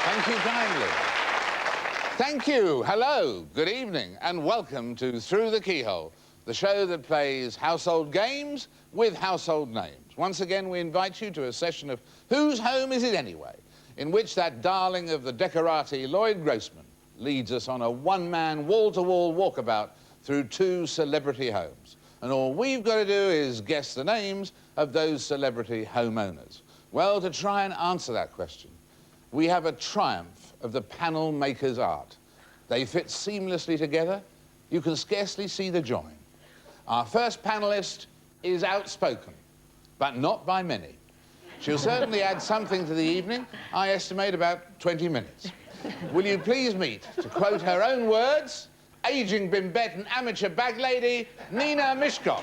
Thank you kindly. Thank you. Hello, good evening, and welcome to Through the Keyhole, the show that plays household games with household names. Once again, we invite you to a session of Whose Home Is It Anyway?, in which that darling of the decorati, Lloyd Grossman, leads us on a one-man, wall-to-wall walkabout through two celebrity homes. And all we've got to do is guess the names of those celebrity homeowners. Well, to try and answer that question, we have a triumph of the panel maker's art. They fit seamlessly together. You can scarcely see the join. Our first panelist is outspoken, but not by many. She'll certainly add something to the evening. I estimate about 20 minutes. Will you please meet, to quote her own words, aging bimbette and amateur bag lady, Nina Mishkov.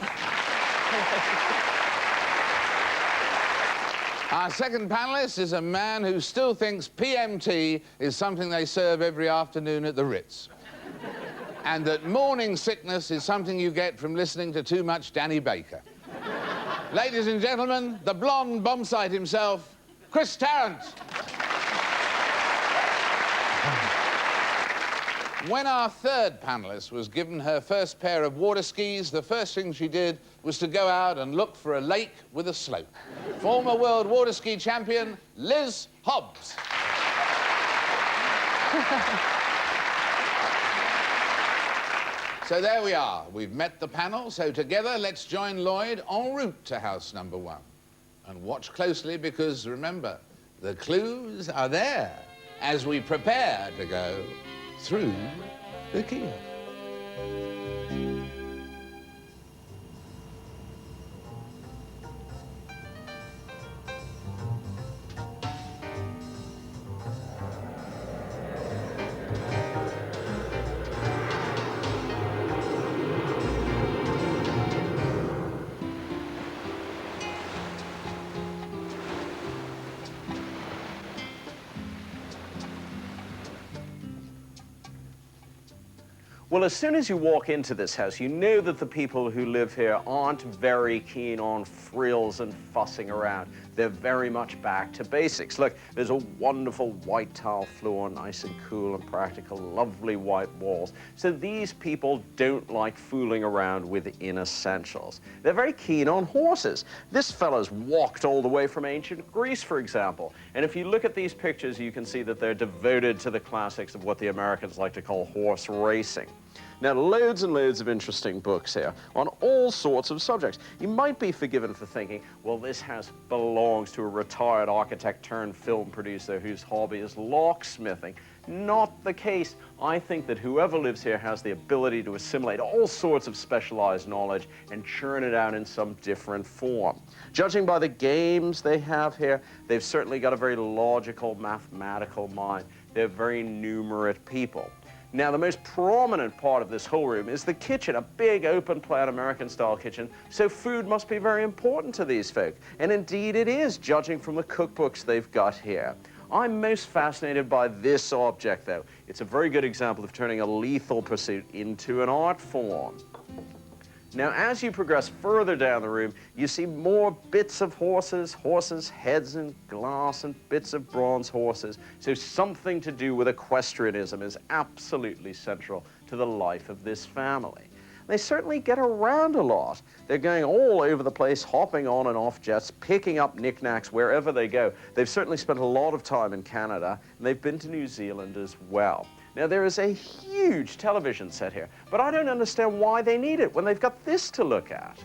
Our second panelist is a man who still thinks PMT is something they serve every afternoon at the Ritz. And that morning sickness is something you get from listening to too much Danny Baker. Ladies and gentlemen, the blonde bombsite himself, Chris Tarrant. When our third panelist was given her first pair of water skis, the first thing she did was to go out and look for a lake with a slope. Former world water ski champion, Liz Hobbs. So there we are. We've met the panel, so together let's join Lloyd en route to house number 1. And watch closely because, remember, the clues are there as we prepare to go through the keyhole. Well, as soon as you walk into this house, you know that the people who live here aren't very keen on frills and fussing around. They're very much back to basics. Look, there's a wonderful white tile floor, nice and cool and practical, lovely white walls. So these people don't like fooling around with inessentials. They're very keen on horses. This fella's walked all the way from ancient Greece, for example. And if you look at these pictures, you can see that they're devoted to the classics of what the Americans like to call horse racing. Now, loads and loads of interesting books here on all sorts of subjects. You might be forgiven for thinking, well, this house belongs to a retired architect turned film producer whose hobby is locksmithing. Not the case. I think that whoever lives here has the ability to assimilate all sorts of specialized knowledge and churn it out in some different form. Judging by the games they have here, they've certainly got a very logical, mathematical mind. They're very numerate people. Now, the most prominent part of this whole room is the kitchen, a big open-plan American-style kitchen, so food must be very important to these folk. And indeed it is, judging from the cookbooks they've got here. I'm most fascinated by this object, though. It's a very good example of turning a lethal pursuit into an art form. Now, as you progress further down the room, you see more bits of horses, heads and glass, and bits of bronze horses. So something to do with equestrianism is absolutely central to the life of this family. They certainly get around a lot. They're going all over the place, hopping on and off jets, picking up knickknacks wherever they go. They've certainly spent a lot of time in Canada, and they've been to New Zealand as well. Now, there is a huge television set here, but I don't understand why they need it when they've got this to look at.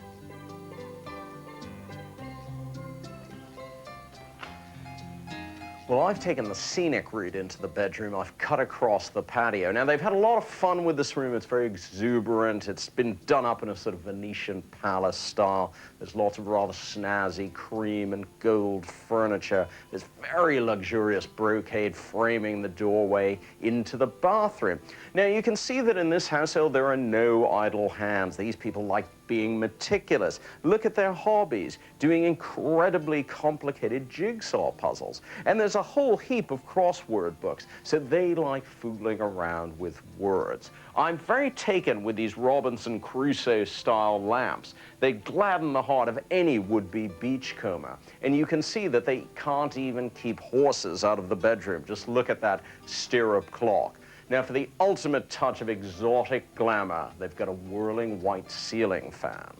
Well, I've taken the scenic route into the bedroom. I've cut across the patio. Now, they've had a lot of fun with this room. It's very exuberant. It's been done up in a sort of Venetian palace style. There's lots of rather snazzy cream and gold furniture. There's very luxurious brocade framing the doorway into the bathroom. Now, you can see that in this household, there are no idle hands. These people like being meticulous. Look at their hobbies, doing incredibly complicated jigsaw puzzles. And there's a whole heap of crossword books, so they like fooling around with words. I'm very taken with these Robinson Crusoe-style lamps. They gladden the heart of any would-be beachcomber. And you can see that they can't even keep horses out of the bedroom. Just look at that stirrup clock. Now, for the ultimate touch of exotic glamour, they've got a whirling white ceiling fan.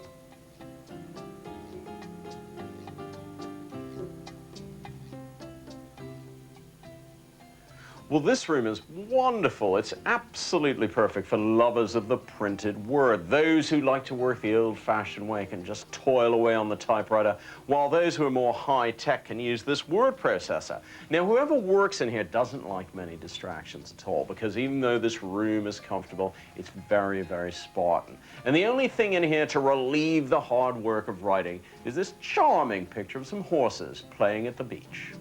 Well, this room is wonderful. It's absolutely perfect for lovers of the printed word. Those who like to work the old-fashioned way can just toil away on the typewriter, while those who are more high-tech can use this word processor. Now, whoever works in here doesn't like many distractions at all, because even though this room is comfortable, it's very, very Spartan. And the only thing in here to relieve the hard work of writing is this charming picture of some horses playing at the beach.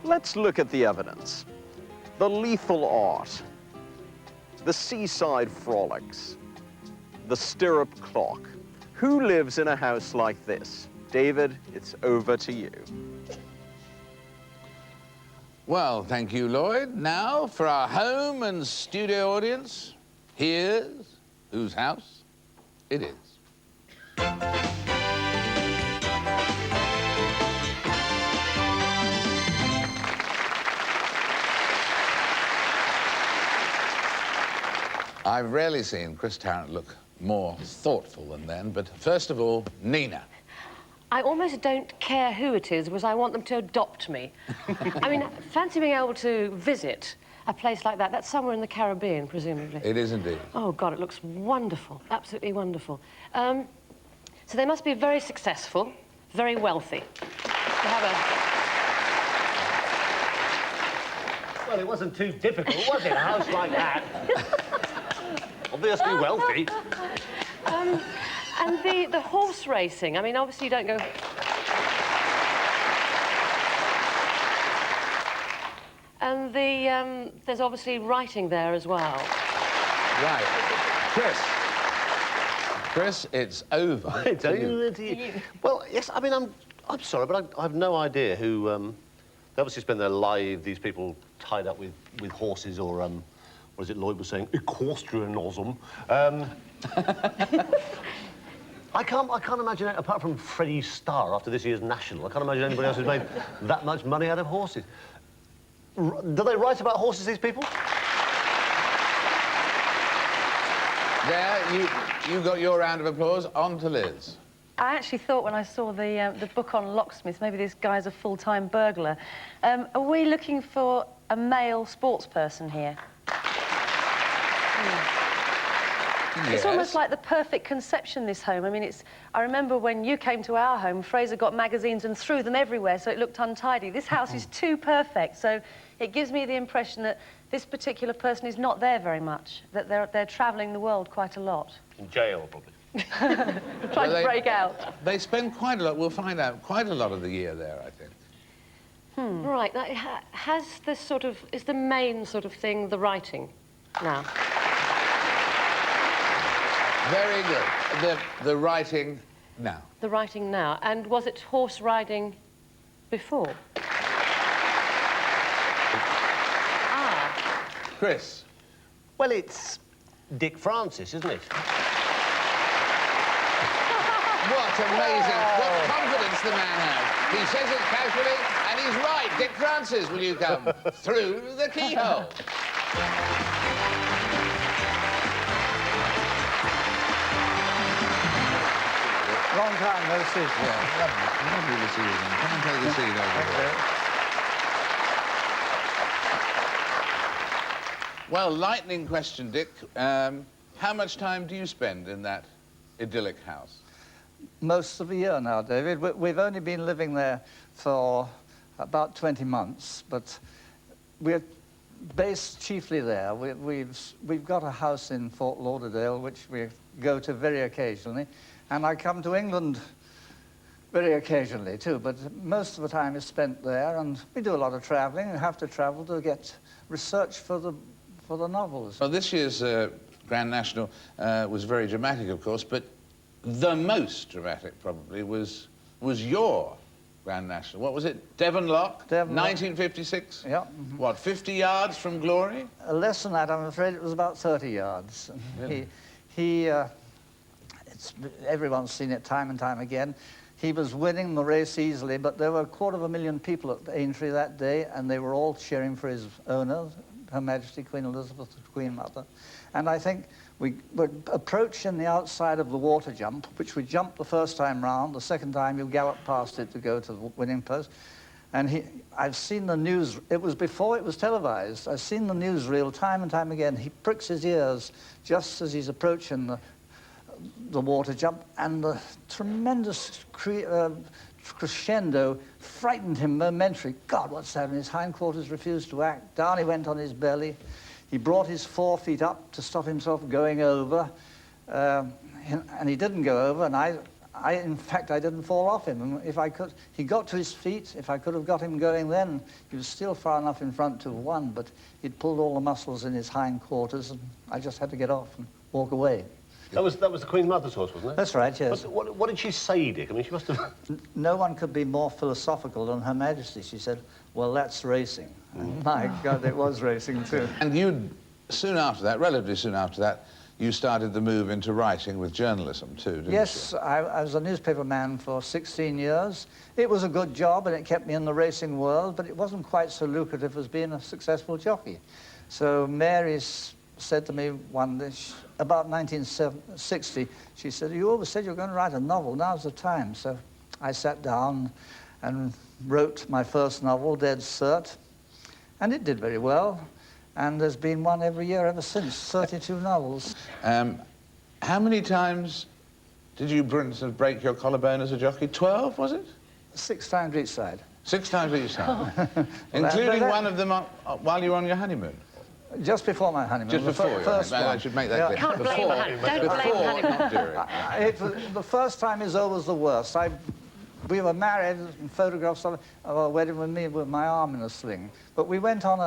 Let's look at the evidence. The lethal art, the seaside frolics, the stirrup clock. Who lives in a house like this? David, it's over to you. Well, thank you, Lloyd. Now, for our home and studio audience, here's whose house it is. I've rarely seen Chris Tarrant look more thoughtful than then, but first of all, Nina. I almost don't care who it is, because I want them to adopt me. I mean, fancy being able to visit a place like that. That's somewhere in the Caribbean, presumably. It is indeed. Oh, God, it looks wonderful. Absolutely wonderful. So they must be very successful, very wealthy. They have a... Well, it wasn't too difficult, was it? A house like that. Obviously wealthy. And the horse racing, I mean, obviously you don't go... And there's obviously writing there as well. Right. Chris, it's over. It's over to you. Well, yes, I mean, I'm sorry, but I've no idea who... they obviously spend their life, these people, tied up with horses or, what is it Lloyd was saying, equestrianism. I can't imagine it, apart from Freddie Starr after this year's National, I can't imagine anybody else who's made that much money out of horses. Do they write about horses, these people? There, you got your round of applause. On to Liz. I actually thought when I saw the book on locksmiths, maybe this guy's a full-time burglar. Are we looking for a male sports person here? Yes. It's almost like the perfect conception, this home. I mean, I remember when you came to our home, Fraser got magazines and threw them everywhere, so it looked untidy. This house is too perfect, so it gives me the impression that this particular person is not there very much, that they're travelling the world quite a lot. In jail, probably. Trying to break out. They spend quite a lot, we'll find out, quite a lot of the year there, I think. Right, now, has this sort of... Is the main sort of thing the writing now? Very good. The writing now. The writing now. And was it horse riding before? Ah. Chris. Well, it's Dick Francis, isn't it? What amazing, what confidence the man has. He says it casually, and he's right. Dick Francis, will you come through the keyhole? Long time, no see. Yeah, lovely to see you again. Come and take a seat over here. Well, lightning question, Dick. How much time do you spend in that idyllic house? Most of the year now, David. We've only been living there for about 20 months, but we're based chiefly there. We've got a house in Fort Lauderdale, which we go to very occasionally, and I come to England Very occasionally, too, but most of the time is spent there, and we do a lot of travelling. We have to travel to get research for the novels. Well, this year's Grand National was very dramatic, of course, but the most dramatic, probably, was your Grand National. What was it? Devon Lock? Devon Lock. 1956? Yeah. Mm-hmm. What, 50 yards from glory? Less than that, I'm afraid. It was about 30 yards. Really? Everyone's seen it time and time again. He was winning the race easily, but there were 250,000 people at Aintree that day, and they were all cheering for his owner, Her Majesty Queen Elizabeth, the Queen Mother. And I think we were approaching the outside of the water jump, which we jumped the first time round. The second time, you gallop past it to go to the winning post. And I've seen the news. It was before it was televised. I've seen the newsreel time and time again. He pricks his ears just as he's approaching the water jump, and the tremendous crescendo frightened him momentarily. God, what's that? And his hindquarters refused to act. Down he went on his belly. He brought his 4 feet up to stop himself going over, and he didn't go over, and in fact, I didn't fall off him. And if I could, he got to his feet. If I could have got him going then, he was still far enough in front to have won, but he'd pulled all the muscles in his hindquarters, and I just had to get off and walk away. That was the Queen Mother's horse, wasn't it? That's right, yes. What did she say, Dick? I mean, she must have... No one could be more philosophical than Her Majesty. She said, well, that's racing. And my God, it was racing, too. And you, soon after that, relatively soon after that, you started the move into writing with journalism, too, didn't you? Yes, I was a newspaper man for 16 years. It was a good job, and it kept me in the racing world, but it wasn't quite so lucrative as being a successful jockey. So Mary said to me one day, about 1960, she said, you always said you were going to write a novel, now's the time. So I sat down and wrote my first novel, Dead Cert, and it did very well. And there's been one every year ever since, 32 novels. How many times did you, for instance, break your collarbone as a jockey? 12, was it? 6 times each side. 6 times each side? Including one of them while you were on your honeymoon? Just before my honeymoon. Just before your first honeymoon. one. I should make that clear. Can't blame her. Don't blame her. Not during. The first time is always the worst. We were married and photographs of a wedding with me with my arm in a sling. But we went on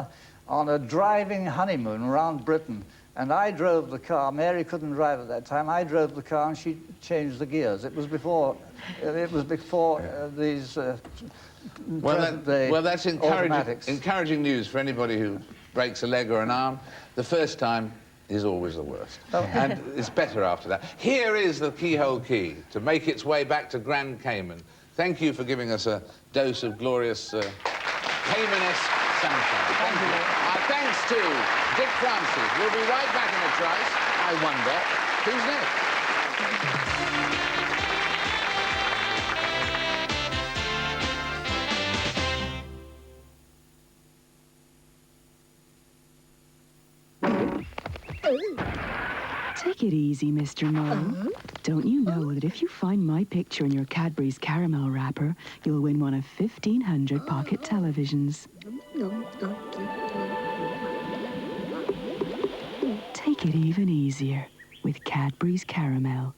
a driving honeymoon around Britain, and I drove the car. Mary couldn't drive at that time. I drove the car, and she changed the gears. It was before these present-day well, that's automatics. encouraging news for anybody who breaks a leg or an arm. The first time is always the worst. Oh. And it's better after that. Here is the Keyhole Key to make its way back to Grand Cayman. Thank you for giving us a dose of glorious Cayman-esque sunshine. Thank you. Our thanks to Dick Francis. We'll be right back in a trice. I wonder who's next. Take it easy, Mr. Mo. Don't you know that if you find my picture in your Cadbury's caramel wrapper, you'll win one of 1,500 pocket televisions? Take it even easier with Cadbury's Caramel.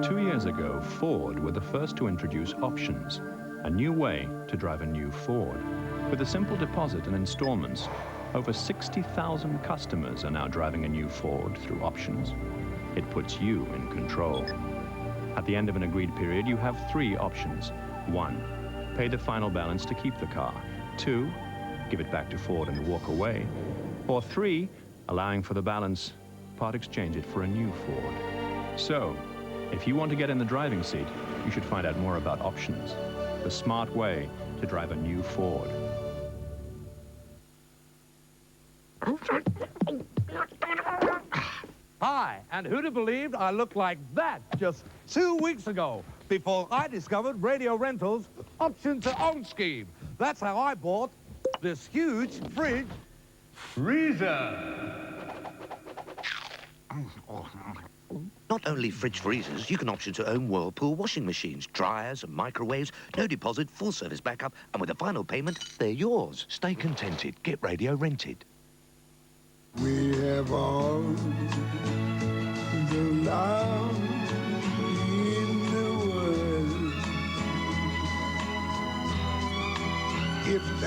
2 years ago, Ford were the first to introduce options, a new way to drive a new Ford. With a simple deposit and installments, over 60,000 customers are now driving a new Ford through options. It puts you in control. At the end of an agreed period, you have 3 options. 1, pay the final balance to keep the car. 2, give it back to Ford and walk away. Or 3, allowing for the balance, part exchange it for a new Ford. So, if you want to get in the driving seat, you should find out more about options, the smart way to drive a new Ford. Hi, and who'd have believed I looked like that just 2 weeks ago, before I discovered Radio Rental's option to own scheme. That's how I bought this huge fridge freezer. Not only fridge freezers, you can option to own Whirlpool washing machines, dryers and microwaves, no deposit, full service backup, and with a final payment, they're yours. Stay contented. Get Radio rented. We have all the love in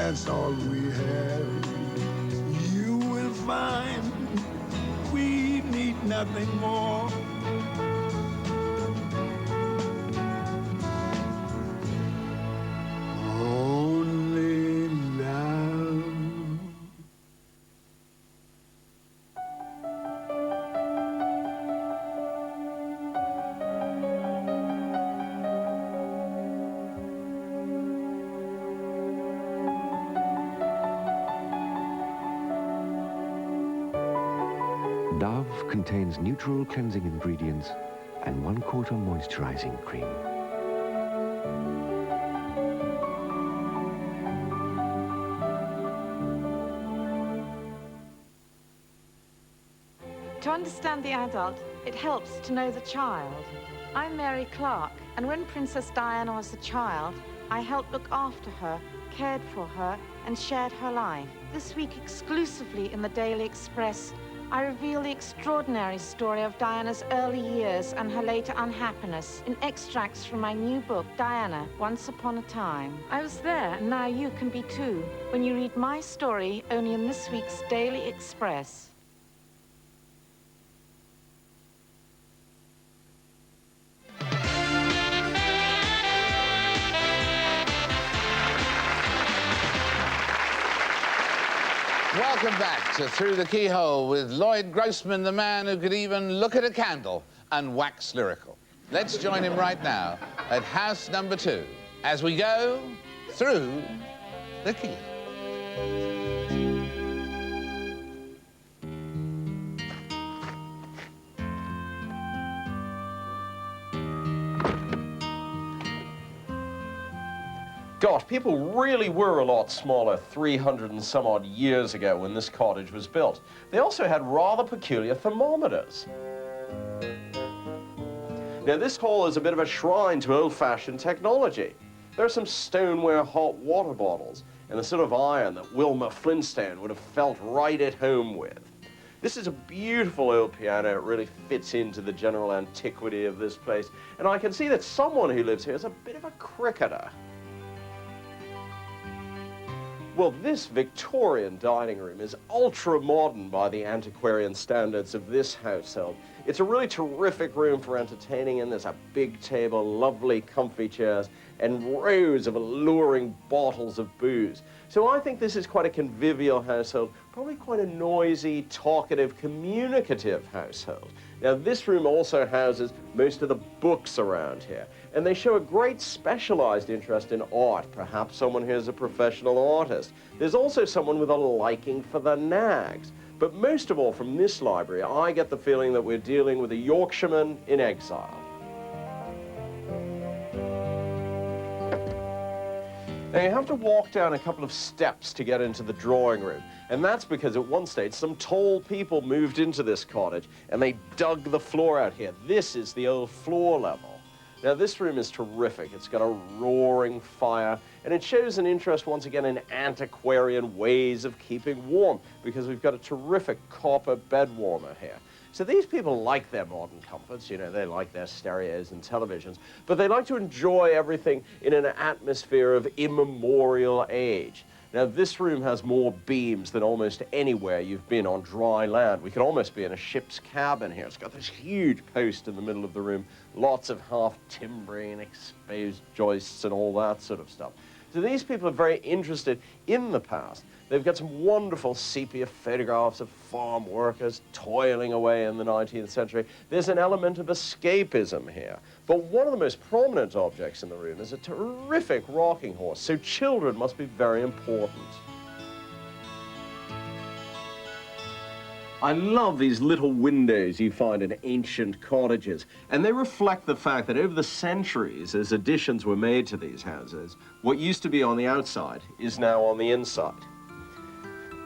that's all we have. You will find we need nothing more. Only love. Dove contains neutral cleansing ingredients and 1/4 moisturizing cream. To understand the adult, it helps to know the child. I'm Mary Clark, and when Princess Diana was a child, I helped look after her, cared for her, and shared her life. This week, exclusively in the Daily Express, I reveal the extraordinary story of Diana's early years and her later unhappiness in extracts from my new book, Diana, Once Upon a Time. I was there, and now you can be too, when you read my story only in this week's Daily Express. Welcome back to Through the Keyhole with Lloyd Grossman, the man who could even look at a candle and wax lyrical. Let's join him right now at house number 2 as we go through the keyhole. Gosh, people really were a lot smaller 300 and some odd years ago when this cottage was built. They also had rather peculiar thermometers. Now, this hall is a bit of a shrine to old-fashioned technology. There are some stoneware hot water bottles and the sort of iron that Wilma Flintstone would have felt right at home with. This is a beautiful old piano. It really fits into the general antiquity of this place. And I can see that someone who lives here is a bit of a cricketer. Well, this Victorian dining room is ultra-modern by the antiquarian standards of this household. It's a really terrific room for entertaining in. There's a big table, lovely comfy chairs, and rows of alluring bottles of booze. So I think this is quite a convivial household, probably quite a noisy, talkative, communicative household. Now, this room also houses most of the books around here, and they show a great specialized interest in art, perhaps someone who is a professional artist. There's also someone with a liking for the nags. But most of all, from this library, I get the feeling that we're dealing with a Yorkshireman in exile. Now, you have to walk down a couple of steps to get into the drawing room. And that's because at one stage, some tall people moved into this cottage and they dug the floor out here. This is the old floor level. Now, this room is terrific. It's got a roaring fire, and it shows an interest, once again, in antiquarian ways of keeping warm, because we've got a terrific copper bed warmer here. So these people like their modern comforts, you know, they like their stereos and televisions, but they like to enjoy everything in an atmosphere of immemorial age. Now, this room has more beams than almost anywhere you've been on dry land. We could almost be in a ship's cabin here. It's got this huge post in the middle of the room, lots of half-timbering, exposed joists and all that sort of stuff. So these people are very interested in the past. They've got some wonderful sepia photographs of farm workers toiling away in the 19th century. There's an element of escapism here. But one of the most prominent objects in the room is a terrific rocking horse, so children must be very important. I love these little windows you find in ancient cottages, and they reflect the fact that over the centuries, as additions were made to these houses, what used to be on the outside is now on the inside.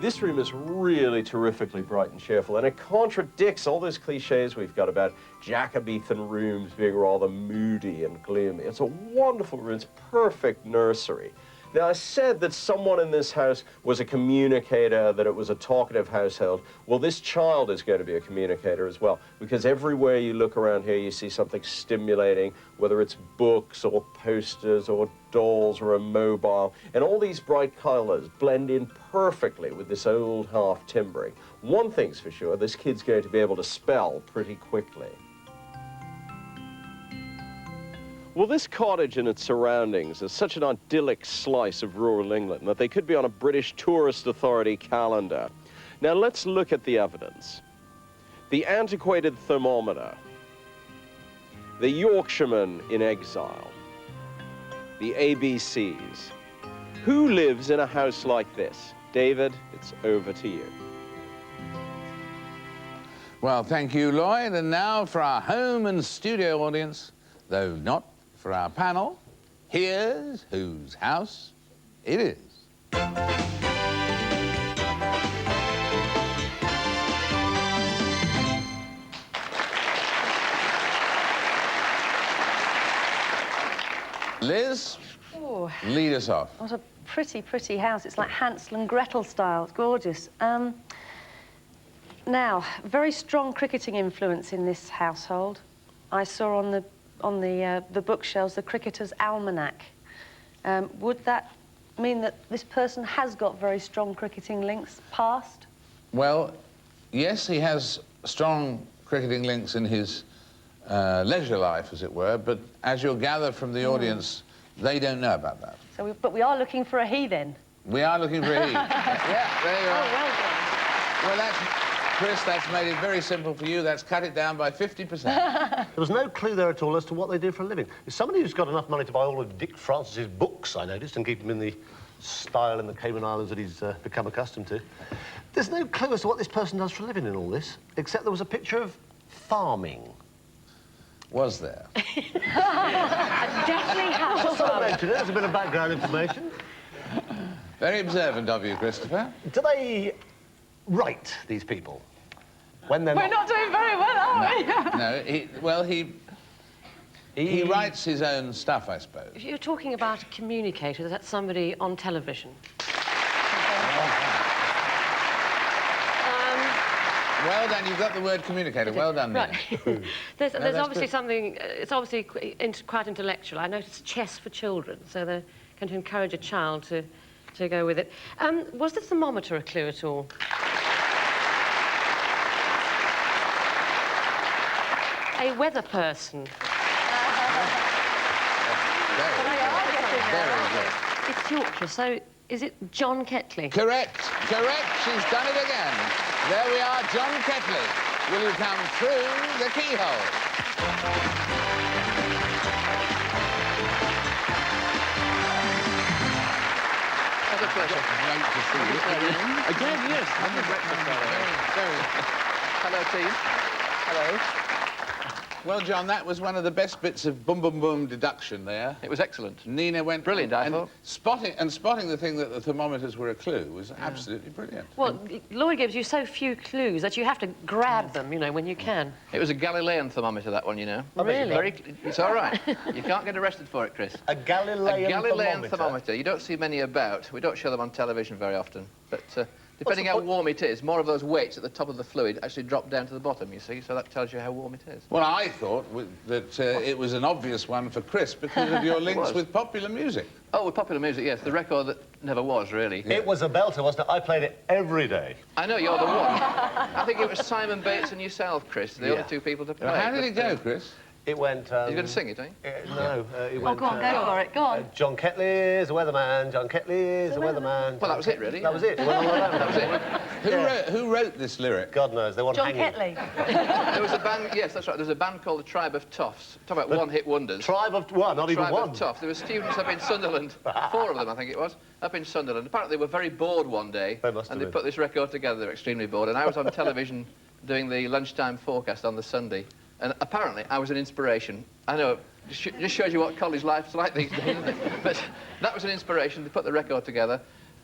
This room is really terrifically bright and cheerful, and it contradicts all those cliches we've got about Jacobean rooms being rather moody and gloomy. It's a wonderful room. It's perfect nursery. Now, I said that someone in this house was a communicator, that it was a talkative household. Well, this child is going to be a communicator as well, because everywhere you look around here, you see something stimulating, whether it's books or posters or dolls or a mobile. And all these bright colors blend in perfectly with this old half timbering. One thing's for sure, this kid's going to be able to spell pretty quickly. Well, this cottage and its surroundings is such an idyllic slice of rural England that they could be on a British Tourist Authority calendar. Now, let's look at the evidence. The antiquated thermometer, the Yorkshireman in exile, the ABCs. Who lives in a house like this? David, it's over to you. Well, thank you, Lloyd. And now for our home and studio audience, though not for our panel, here's whose house it is. Liz, lead us off. What a pretty, pretty house. It's like Hansel and Gretel style. It's gorgeous. Now, very strong cricketing influence in this household. I saw on the bookshelves the Cricketer's Almanac. Would that mean that this person has got very strong cricketing links past? Well, yes, he has strong cricketing links in his leisure life, as it were, but as you'll gather from the audience, they don't know about that. So but we are looking for a he, then? We are looking for a he. Yeah, there you are. Oh, well done. Well, that's, Chris, that's made it very simple for you. That's cut it down by 50%. There was no clue there at all as to what they do for a living. It's somebody who's got enough money to buy all of Dick Francis's books, I noticed, and keep them in the style in the Cayman Islands that he's become accustomed to. There's no clue as to what this person does for a living in all this, except there was a picture of farming. Was there? Definitely has. There's a bit of background information. Very observant of you, Christopher. Do they write, these people? When they're We're not doing very well, are we? No, he writes his own stuff, I suppose. If you're talking about a communicator, that's somebody on television. Well done, you've got the word communicator. Well done, Right. Nina. There's obviously good. something, it's obviously quite intellectual. I noticed chess for children, so they're going to encourage a child to go with it. Was the thermometer a clue at all? A weather person. Very good. It's Yorkshire, so is it John Ketley? Correct, correct. She's done it again. There we are, John Ketley. Will you come through the keyhole? What a pleasure. Great to see you. Again, yes. Having breakfast, Hello, team. Hello. Well, John, that was one of the best bits of boom, boom, boom deduction there. It was excellent. Nina went... Brilliant, I thought. Spotting the thing that the thermometers were a clue was absolutely brilliant. Well, Lloyd gives you so few clues that you have to grab them, you know, when you can. It was a Galilean thermometer, that one, you know. Really? It's all right. You can't get arrested for it, Chris. A Galilean thermometer. You don't see many about. We don't show them on television very often. But depending how warm it is, more of those weights at the top of the fluid actually drop down to the bottom, you see, so that tells you how warm it is. Well, I thought that it was an obvious one for Chris because of your links with popular music. Oh, with popular music, yes. The record that never was, really. It was a belter, wasn't it? I played it every day. I know, you're the one. I think it was Simon Bates and yourself, Chris, the other two people to play. How did it go, Chris? It went... You're going to sing it, are you? No, it went... Go on, go for it. Go on. John Ketley is a weatherman, John Ketley is a weatherman. Well, that was it, really. That was it. It went all around. That was it. Who wrote this lyric? God knows, they want John hanging. Ketley. There was a band, yes, that's right, there was a band called the Tribe of Toffs. Talk about one-hit wonders. Tribe of one, not even Tribe one. of Toffs. There were students up in Sunderland, 4 of them, I think it was, up in Sunderland. Apparently they were very bored one day, and they put this record together. They were extremely bored, and I was on television doing the lunchtime forecast on the Sunday, and apparently I was an inspiration. I know, just shows you what college life's like these days, isn't it? But that was an inspiration. They put the record together,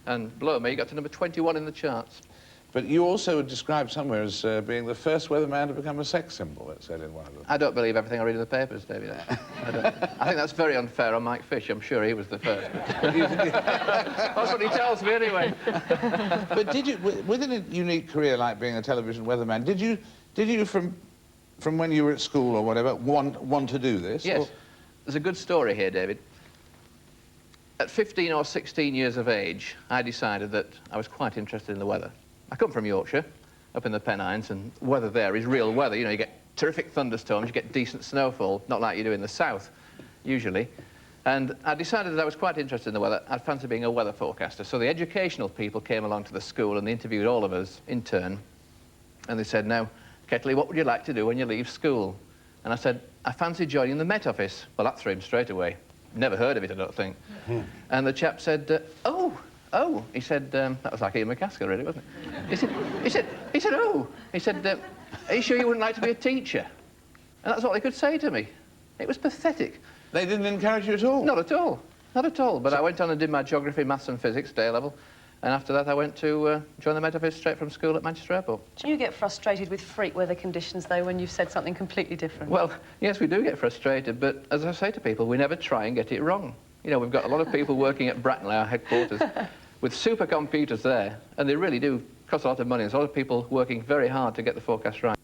and blow me, got to number 21 in the charts. But you also were described somewhere as being the first weatherman to become a sex symbol, it said in one of them. I don't believe everything I read in the papers, David. I think that's very unfair on Mike Fish. I'm sure he was the first. That's what he tells me anyway. But did you, within a unique career like being a television weatherman, did you from when you were at school or whatever, want to do this? Yes. Or? There's a good story here, David. At 15 or 16 years of age, I decided that I was quite interested in the weather. I come from Yorkshire, up in the Pennines, and weather there is real weather. You know, you get terrific thunderstorms, you get decent snowfall, not like you do in the south, usually. And I decided that I was quite interested in the weather. I'd fancy being a weather forecaster. So the educational people came along to the school and they interviewed all of us in turn. And they said, now, Kettley, what would you like to do when you leave school? And I said, I fancy joining the Met Office. Well, that threw him straight away. Never heard of it, I don't think. And the chap said, oh. He said, that was like Ian McCaskill, really, wasn't it? He said, oh. He said, are you sure you wouldn't like to be a teacher? And that's all they could say to me. It was pathetic. They didn't encourage you at all? Not at all. Not at all. But I went on and did my geography, maths and physics, day level. And after that, I went to join the Met Office straight from school at Manchester Airport. Do you get frustrated with freak weather conditions, though, when you've said something completely different? Well, yes, we do get frustrated, but as I say to people, we never try and get it wrong. You know, we've got a lot of people working at Bracknell, our headquarters, with supercomputers there, and they really do cost a lot of money. There's a lot of people working very hard to get the forecast right.